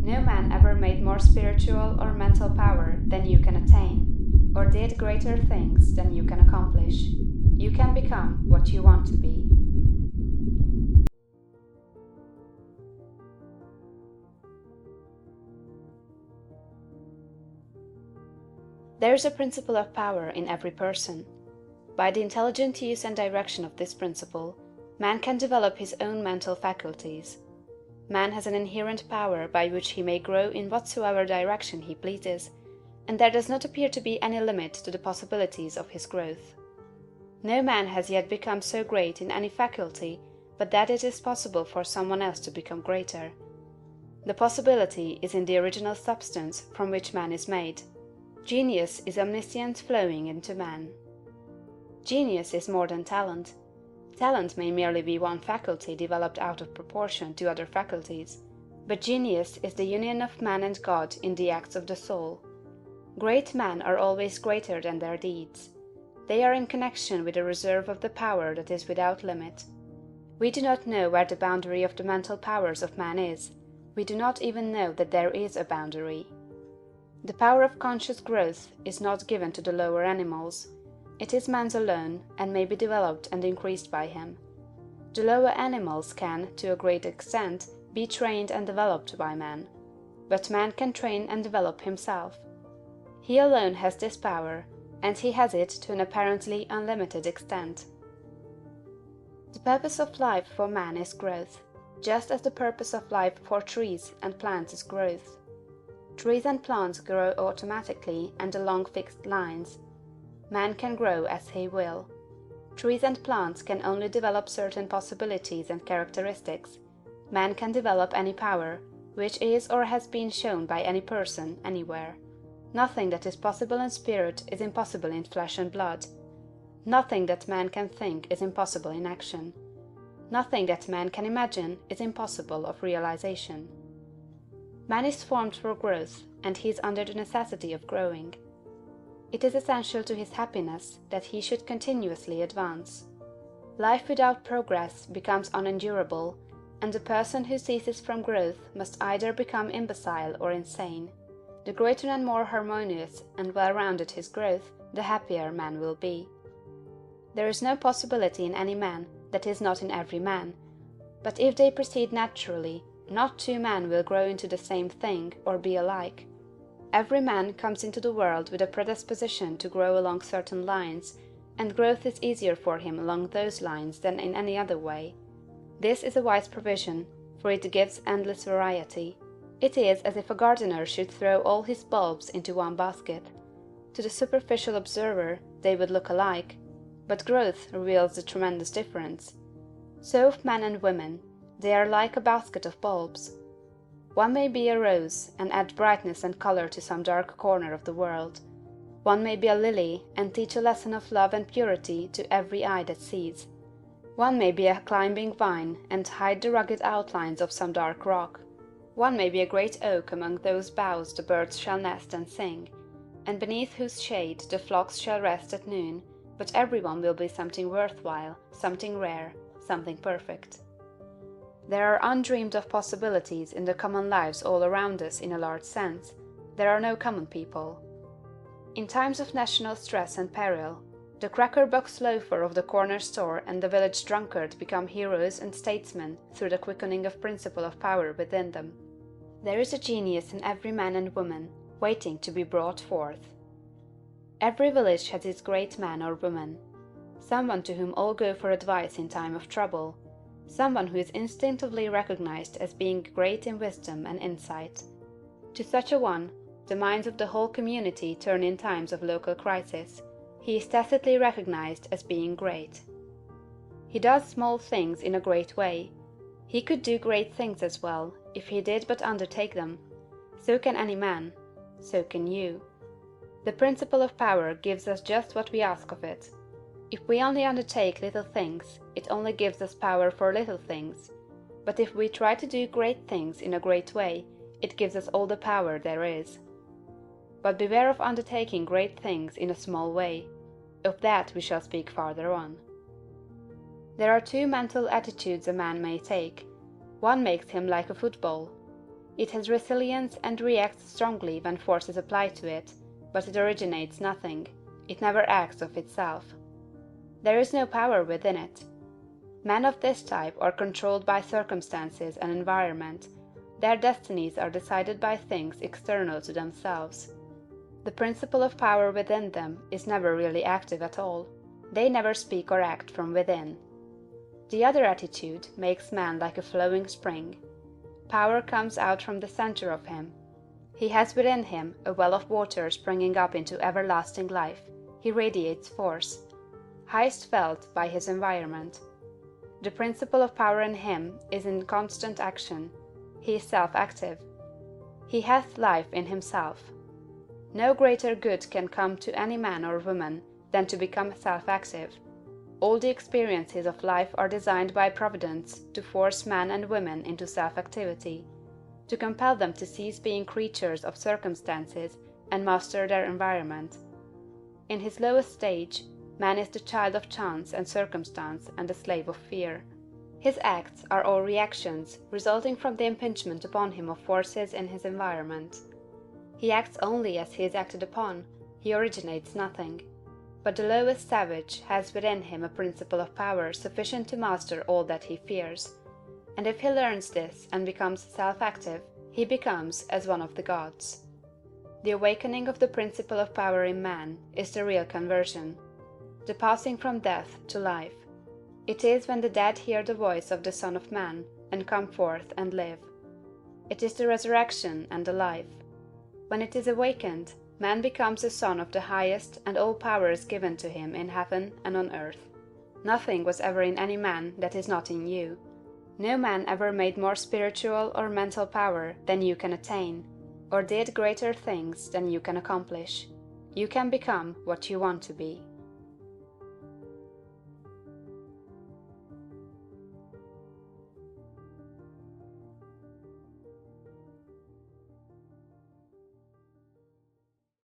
No man ever made more spiritual or mental power than you can attain, or did greater things than you can accomplish. You can become what you want to be. There is a principle of power in every person. By the intelligent use and direction of this principle, man can develop his own mental faculties. Man has an inherent power by which he may grow in whatsoever direction he pleases, and there does not appear to be any limit to the possibilities of his growth. No man has yet become so great in any faculty but that it is possible for someone else to become greater. The possibility is in the original substance from which man is made. Genius is omniscience flowing into man. Genius is more than talent. Talent may merely be one faculty developed out of proportion to other faculties, but genius is the union of man and God in the acts of the soul. Great men are always greater than their deeds. They are in connection with a reserve of the power that is without limit. We do not know where the boundary of the mental powers of man is. We do not even know that there is a boundary. The power of conscious growth is not given to the lower animals. It is man's alone, and may be developed and increased by him. The lower animals can, to a great extent, be trained and developed by man. But man can train and develop himself. He alone has this power, and he has it to an apparently unlimited extent. The purpose of life for man is growth, just as the purpose of life for trees and plants is growth. Trees and plants grow automatically and along fixed lines. Man can grow as he will. Trees and plants can only develop certain possibilities and characteristics. Man can develop any power, which is or has been shown by any person, anywhere. Nothing that is possible in spirit is impossible in flesh and blood. Nothing that man can think is impossible in action. Nothing that man can imagine is impossible of realization. Man is formed for growth, and he is under the necessity of growing. It is essential to his happiness that he should continuously advance. Life without progress becomes unendurable, and the person who ceases from growth must either become imbecile or insane. The greater and more harmonious and well-rounded his growth, the happier man will be. There is no possibility in any man that is not in every man, but if they proceed naturally, not two men will grow into the same thing or be alike. Every man comes into the world with a predisposition to grow along certain lines, and growth is easier for him along those lines than in any other way. This is a wise provision, for it gives endless variety. It is as if a gardener should throw all his bulbs into one basket. To the superficial observer they would look alike, but growth reveals the tremendous difference. So of men and women, they are like a basket of bulbs. One may be a rose, and add brightness and color to some dark corner of the world. One may be a lily, and teach a lesson of love and purity to every eye that sees. One may be a climbing vine, and hide the rugged outlines of some dark rock. One may be a great oak among whose boughs the birds shall nest and sing, and beneath whose shade the flocks shall rest at noon, but every one will be something worthwhile, something rare, something perfect. There are undreamed of possibilities in the common lives all around us in a large sense. There are no common people. In times of national stress and peril, the cracker-box loafer of the corner store and the village drunkard become heroes and statesmen through the quickening of principle of power within them. There is a genius in every man and woman, waiting to be brought forth. Every village has its great man or woman, someone to whom all go for advice in time of trouble, someone who is instinctively recognized as being great in wisdom and insight. To such a one, the minds of the whole community turn in times of local crisis. He is tacitly recognized as being great. He does small things in a great way. He could do great things as well, if he did but undertake them. So can any man. So can you. The principle of power gives us just what we ask of it. If we only undertake little things, it only gives us power for little things. But if we try to do great things in a great way, it gives us all the power there is. But beware of undertaking great things in a small way. Of that we shall speak farther on. There are two mental attitudes a man may take. One makes him like a football. It has resilience and reacts strongly when force is applied to it, but it originates nothing, it never acts of itself. There is no power within it. Men of this type are controlled by circumstances and environment, their destinies are decided by things external to themselves. The principle of power within them is never really active at all. They never speak or act from within. The other attitude makes man like a flowing spring. Power comes out from the center of him. He has within him a well of water springing up into everlasting life. He radiates force, highest felt by his environment. The principle of power in him is in constant action. He is self-active. He hath life in himself. No greater good can come to any man or woman than to become self-active. All the experiences of life are designed by Providence to force men and women into self-activity, to compel them to cease being creatures of circumstances and master their environment. In his lowest stage, man is the child of chance and circumstance and the slave of fear. His acts are all reactions resulting from the impingement upon him of forces in his environment. He acts only as he is acted upon, he originates nothing. But the lowest savage has within him a principle of power sufficient to master all that he fears, and if he learns this and becomes self-active, he becomes as one of the gods. The awakening of the principle of power in man is the real conversion, the passing from death to life. It is when the dead hear the voice of the Son of Man and come forth and live. It is the resurrection and the life. When it is awakened, man becomes a son of the highest, and all power is given to him in heaven and on earth. Nothing was ever in any man that is not in you. No man ever made more spiritual or mental power than you can attain, or did greater things than you can accomplish. You can become what you want to be.